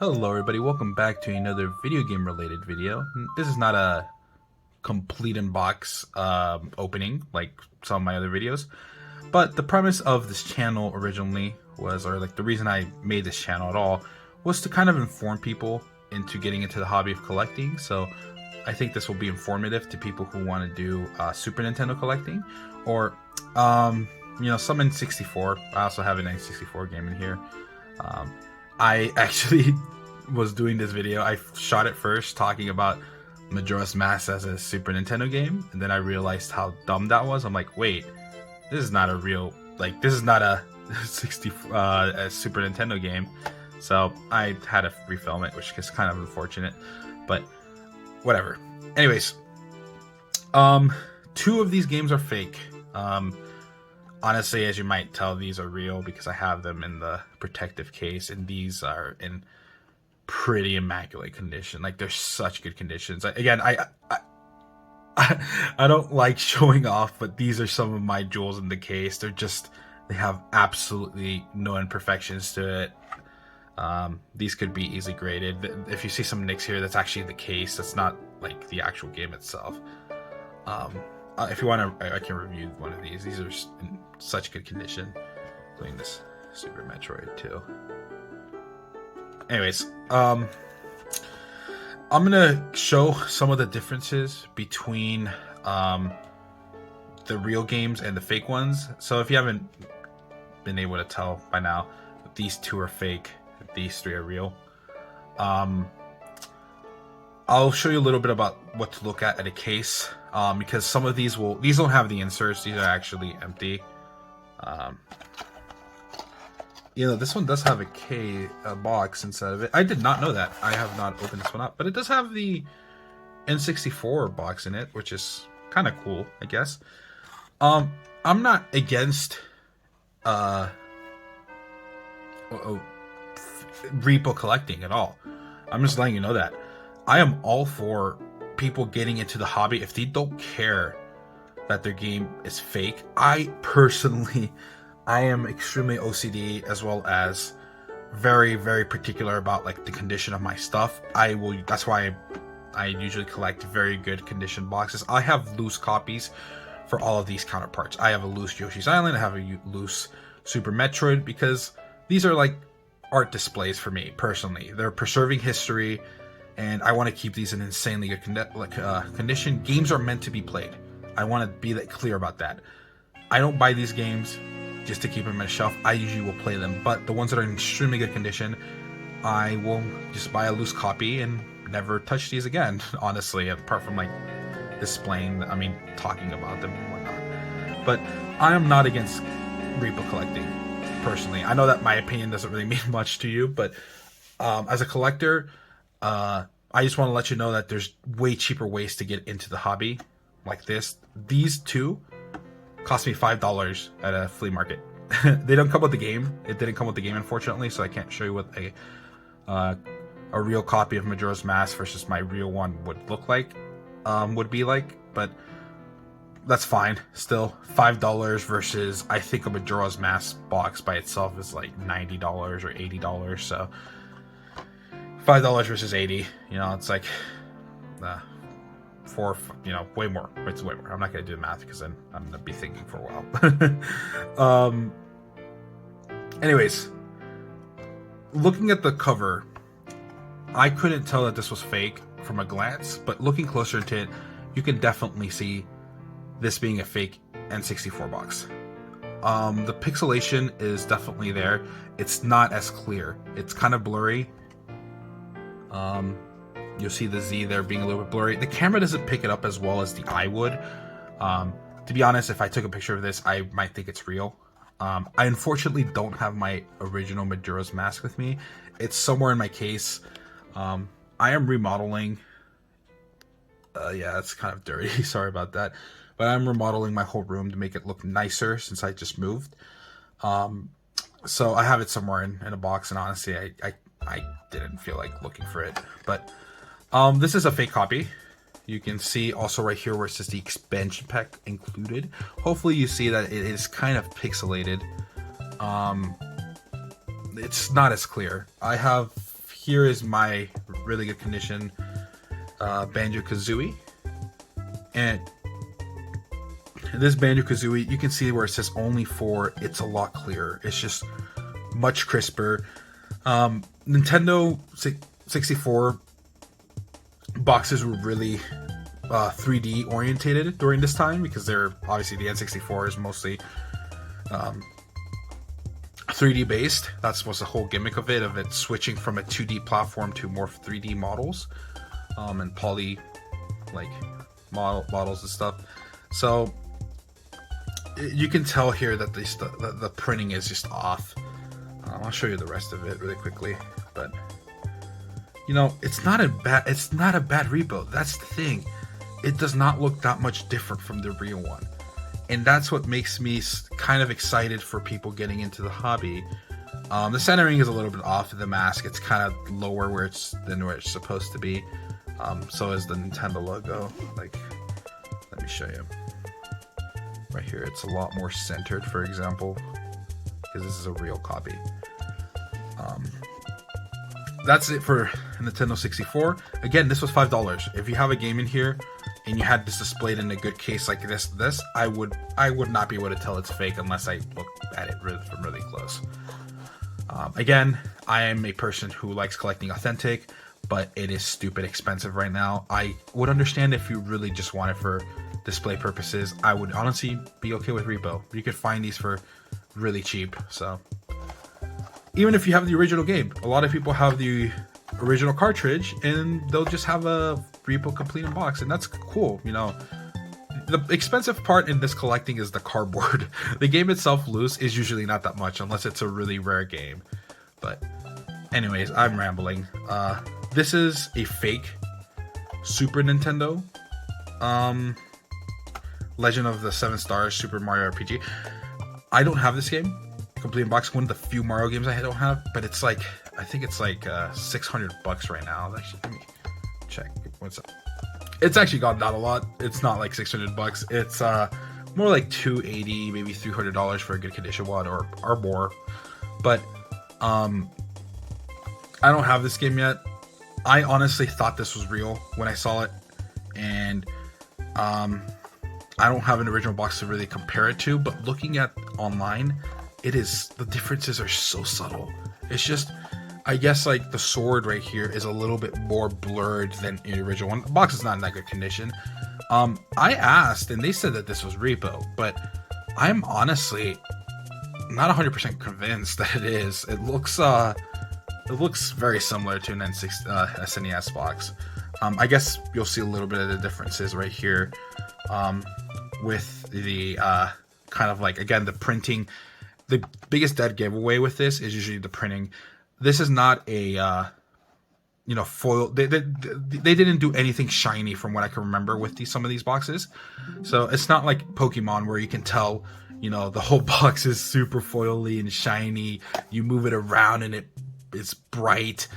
Hello everybody, welcome back to another video game related video. This is not a complete unbox opening like some of my other videos, but the premise of this channel originally was, or like the reason I made this channel at all, was to kind of inform people into getting into the hobby of collecting. So I think this will be informative to people who want to do Super Nintendo collecting, or some N64. I also have an N64 game in here. I actually was doing this video. I shot it first talking about Majora's Mask as a Super Nintendo game, and then I realized how dumb that was. I'm like, wait, this is not a real, this is not a a Super Nintendo game. So I had to refilm it, which is kind of unfortunate, but whatever. Anyways, two of these games are fake. Honestly, as you might tell, these are real because I have them in the protective case, and these are in pretty immaculate condition. Like, they're such good conditions. I don't like showing off, but these are some of my jewels in the case. They have absolutely no imperfections to it. These could be easily graded. If you see some nicks here, that's actually the case. That's not like the actual game itself. If you want to, I can review one of these. These are in such good condition, including this Super Metroid too. Anyways, I'm gonna show some of the differences between the real games and the fake ones. So if you haven't been able to tell by now, these two are fake, these three are real. I'll show you a little bit about what to look at a case, because some of these don't have the inserts. These are actually empty. This one does have a box inside of it. I did not know that. I have not opened this one up, but it does have the N64 box in it, which is kind of cool, I guess. I'm not against repo collecting at all. I'm just letting you know that. I am all for people getting into the hobby if they don't care that their game is fake. I am extremely OCD, as well as very, very particular about like the condition of my stuff. That's why I usually collect very good condition boxes. I have loose copies for all of these counterparts. I have a loose Yoshi's Island. I have a loose Super Metroid, because these are like art displays for me personally. They're preserving history, and I want to keep these in insanely good condition. Games are meant to be played. I want to be clear about that. I don't buy these games just to keep them on a shelf. I usually will play them, but the ones that are in extremely good condition, I will just buy a loose copy and never touch these again, honestly, apart from like displaying, talking about them and whatnot. But I am not against repo collecting, personally. I know that my opinion doesn't really mean much to you, but as a collector, I just want to let you know that there's way cheaper ways to get into the hobby like this. These two cost me $5 at a flea market. They don't come with the game. It didn't come with the game, unfortunately, so I can't show you what a real copy of Majora's Mask versus my real one would look like, would be like, but that's fine. Still, $5 versus, I think, a Majora's Mask box by itself is like $90 or $80, so $5 versus 80, it's like way more. It's way more. I'm not gonna do the math because then I'm gonna be thinking for a while. Anyways, looking at the cover, I couldn't tell that this was fake from a glance, but looking closer into it, you can definitely see this being a fake N64 box. The pixelation is definitely there. It's not as clear. It's kind of blurry. You'll see the Z there being a little bit blurry. The camera doesn't pick it up as well as the eye would. To be honest, if I took a picture of this, I might think it's real. I unfortunately don't have my original Majora's Mask with me. It's somewhere in my case. I am remodeling. Yeah, it's kind of dirty. Sorry about that. But I'm remodeling my whole room to make it look nicer since I just moved. So I have it somewhere in a box, and honestly, I didn't feel like looking for it. But this is a fake copy. You can see also right here where it says the expansion pack included. Hopefully you see that it is kind of pixelated. It's not as clear. I have here is my really good condition Banjo-Kazooie. And this Banjo-Kazooie, you can see where it says only 4. It's a lot clearer. It's just much crisper. Nintendo 64 boxes were really 3D orientated during this time, because they're obviously the N64 is mostly 3D based. That was the whole gimmick of it switching from a 2D platform to more 3D models, and poly like models and stuff. So you can tell here that the printing is just off. I'll show you the rest of it really quickly, but you know, it's not a bad repo. That's the thing. It does not look that much different from the real one, and that's what makes me kind of excited for people getting into the hobby. The centering is a little bit off of the mask. It's kind of lower than where it's supposed to be. So is the Nintendo logo. Like, let me show you. Right here, it's a lot more centered, for example, because this is a real copy. That's it for Nintendo 64. Again, this was $5. If you have a game in here and you had this displayed in a good case like this, I would not be able to tell it's fake unless I look at it from really close. Again, I am a person who likes collecting authentic, but it is stupid expensive right now. I would understand if you really just want it for display purposes. I would honestly be okay with repo. You could find these for really cheap. So even if you have the original game, a lot of people have the original cartridge and they'll just have a repo complete in box, and that's cool. You know, the expensive part in this collecting is the cardboard. The game itself loose is usually not that much unless it's a really rare game. But anyways, I'm rambling. This is a fake Super Nintendo Legend of the Seven Stars Super Mario RPG. I don't have this game complete in box. One of the few Mario games I don't have, but it's like, I think it's like $600 right now. Actually, let me check what's up. It's actually gone down a lot. It's not like $600. It's more like $280, maybe $300 for a good condition one, or more. But I don't have this game yet. I honestly thought this was real when I saw it, and I don't have an original box to really compare it to, but looking at online, the differences are so subtle. It's just, I guess, like the sword right here is a little bit more blurred than the original one. The box is not in that good condition. I asked and they said that this was repo, but I'm honestly not 100% convinced that it is. It looks very similar to an SNES box. I guess you'll see a little bit of the differences right here with the kind of like, again, the printing. The biggest dead giveaway with this is usually the printing. This is not a foil. They didn't do anything shiny from what I can remember with some of these boxes. So it's not like Pokemon where you can tell, the whole box is super foily and shiny. You move it around and it's bright.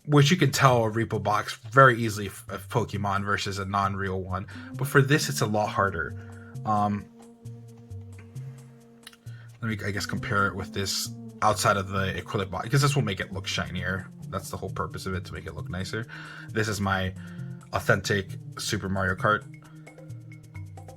Which you can tell a repo box very easily of Pokemon versus a non-real one. But for this, it's a lot harder. Let me, I guess, compare it with this outside of the acrylic box, because this will make it look shinier. That's the whole purpose of it, to make it look nicer. This is my authentic Super Mario Kart.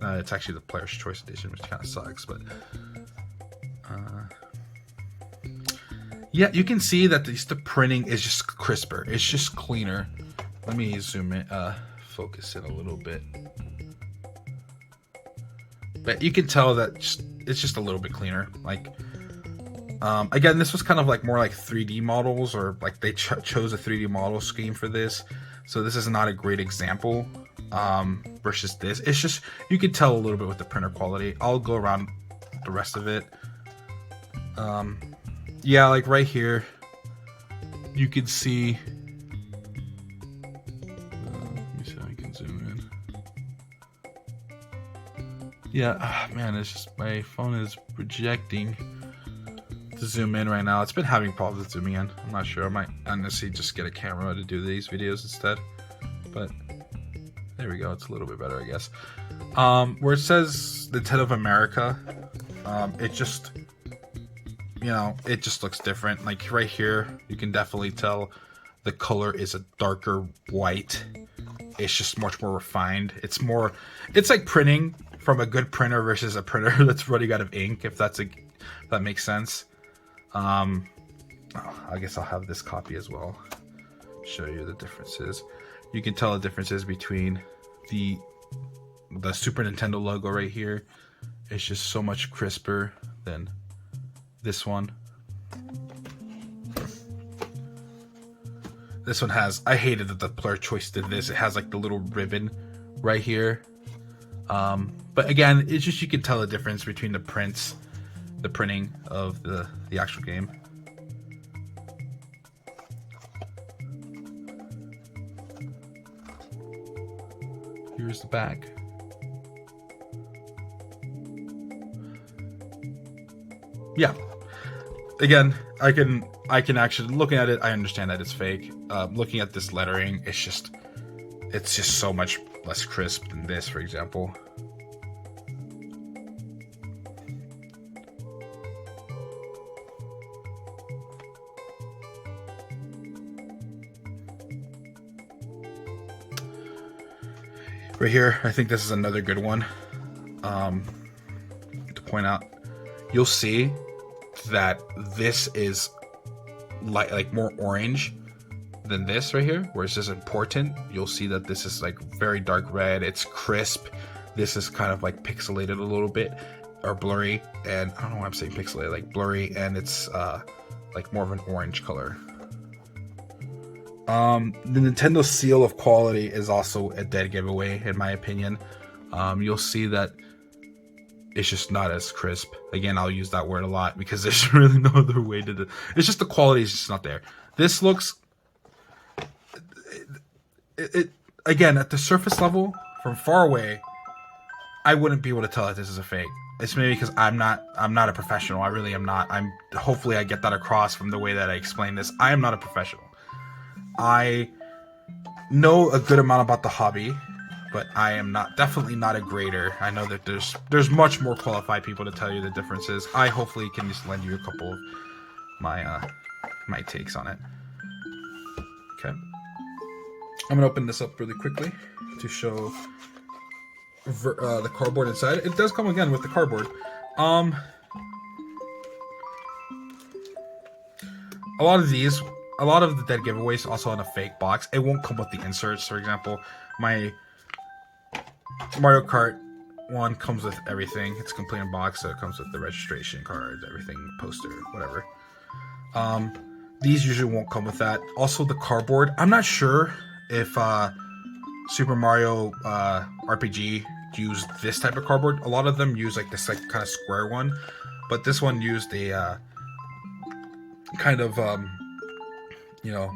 It's actually the Player's Choice Edition, which kind of sucks, but yeah, you can see that the printing is just crisper. It's just cleaner. Let me zoom in, focus in a little bit. But you can tell that it's just a little bit cleaner. Like, again, this was kind of like more like 3D models, or like they chose a 3D model scheme for this. So this is not a great example versus this. It's just, you can tell a little bit with the printer quality. I'll go around the rest of it. Yeah, like right here, you can see. Let me see if I can zoom in. Yeah, man, it's just my phone is projecting to zoom in right now. It's been having problems with zooming in. I'm not sure. I might honestly just get a camera to do these videos instead. But there we go. It's a little bit better, I guess. Where it says Nintendo of America, it just you know, it just looks different. Like right here, you can definitely tell the color is a darker white. It's just much more refined. It's like printing from a good printer versus a printer that's running out of ink, if that makes sense. I guess I'll have this copy as well. Show you the differences. You can tell the differences between the Super Nintendo logo right here. It's just so much crisper than this one. This one has, I hated that the Player Choice did this. It has like the little ribbon right here. But again, it's just, you can tell the difference between the printing of the actual game. Here's the back. Yeah. Again, I can actually, looking at it, I understand that it's fake. Looking at this lettering, it's just so much less crisp than this, for example. Right here, I think this is another good one to point out. You'll see that this is like more orange than this right here, where it says important. You'll see that this is like very dark red. It's crisp. This is kind of like pixelated a little bit, or blurry, and I don't know why I'm saying pixelated, like blurry, and it's like more of an orange color. The Nintendo seal of quality is also a dead giveaway, in my opinion. You'll see that it's just not as crisp. Again, I'll use that word a lot because there's really no other way to do it. It's just the quality is just not there. This looks... It again, at the surface level, from far away, I wouldn't be able to tell that this is a fake. It's maybe because I'm not a professional. I really am not. Hopefully I get that across from the way that I explain this. I am not a professional. I know a good amount about the hobby, but I am definitely not a grader. I know that there's much more qualified people to tell you the differences. I hopefully can just lend you a couple of my takes on it. Okay, I'm gonna open this up really quickly to show the cardboard inside. It does come again with the cardboard. A lot of the dead giveaways also in a fake box. It won't come with the inserts. For example, my Mario Kart one comes with everything. It's complete in box, so it comes with the registration cards, everything, poster, whatever. These usually won't come with that. Also, the cardboard. I'm not sure if Super Mario RPG used this type of cardboard. A lot of them use like this like kind of square one, but this one used a kind of you know,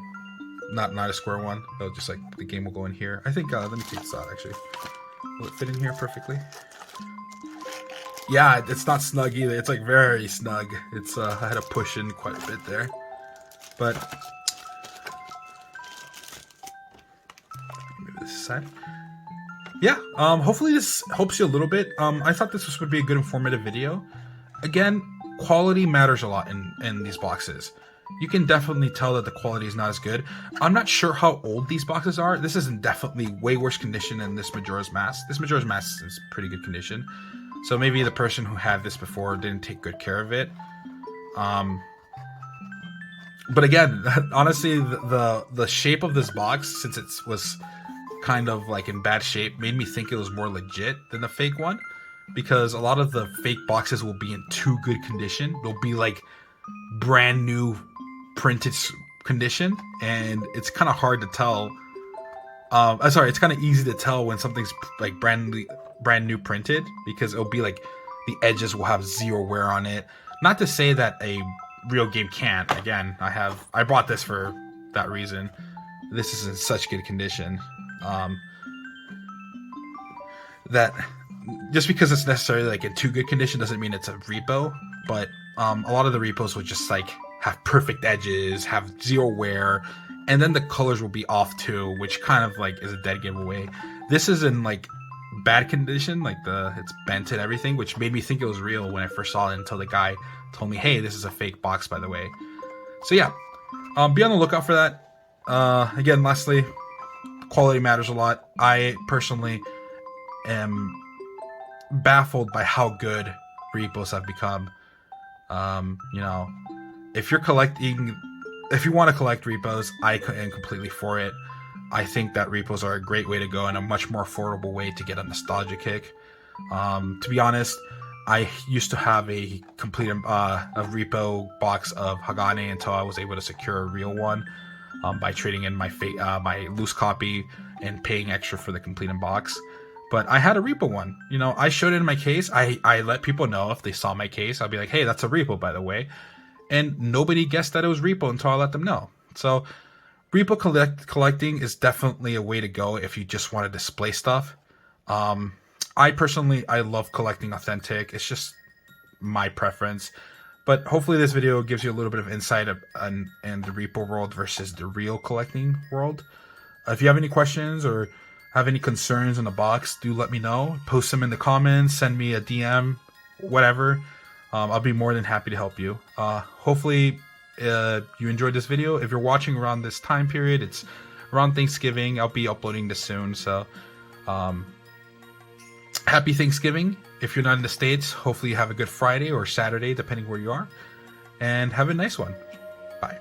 not a square one. It'll just like the game will go in here. I think let me take this out actually. Will it fit in here perfectly? Yeah, it's not snug either. It's like very snug. It's I had to push in quite a bit there, but maybe this side. Yeah. Hopefully this helps you a little bit. I thought this would be a good informative video. Again, quality matters a lot in these boxes. You can definitely tell that the quality is not as good. I'm not sure how old these boxes are. This is in definitely way worse condition than this Majora's Mask. This Majora's Mask is pretty good condition. So maybe the person who had this before didn't take good care of it. But again, honestly, the shape of this box, since it was kind of like in bad shape, made me think it was more legit than the fake one. Because a lot of the fake boxes will be in too good condition. They'll be like brand new printed condition, and it's kind of hard to tell. It's kind of easy to tell when something's like brand new printed, because it'll be like the edges will have zero wear on it. Not to say that a real game can't. Again, I bought this for that reason. This is in such good condition that just because it's necessarily like in too good condition doesn't mean it's a repo. But a lot of the repos will just like have perfect edges, have zero wear, and then the colors will be off too, which kind of like is a dead giveaway. This is in like bad condition, like it's bent and everything, which made me think it was real when I first saw it until the guy told me, hey, this is a fake box, by the way. So yeah, be on the lookout for that. Again, lastly, quality matters a lot. I personally am baffled by how good repos have become. You know, if you're collecting, if you want to collect repos, I am completely for it. I think that repos are a great way to go and a much more affordable way to get a nostalgia kick. To be honest, I used to have a complete a repo box of Hagane until I was able to secure a real one by trading in my my loose copy and paying extra for the complete in box. But I had a repo one. You know, I showed it in my case. I let people know if they saw my case. I'll be like, hey, that's a repo, by the way. And nobody guessed that it was repo until I let them know. So repo collecting is definitely a way to go if you just want to display stuff. I personally, I love collecting authentic. It's just my preference. But hopefully this video gives you a little bit of insight in the repo world versus the real collecting world. If you have any questions or have any concerns in the box, do let me know. Post them in the comments, send me a DM, whatever. I'll be more than happy to help you. Hopefully you enjoyed this video. If you're watching around this time period, it's around Thanksgiving. I'll be uploading this soon. So happy Thanksgiving. If you're not in the States, hopefully you have a good Friday or Saturday, depending where you are. And have a nice one. Bye.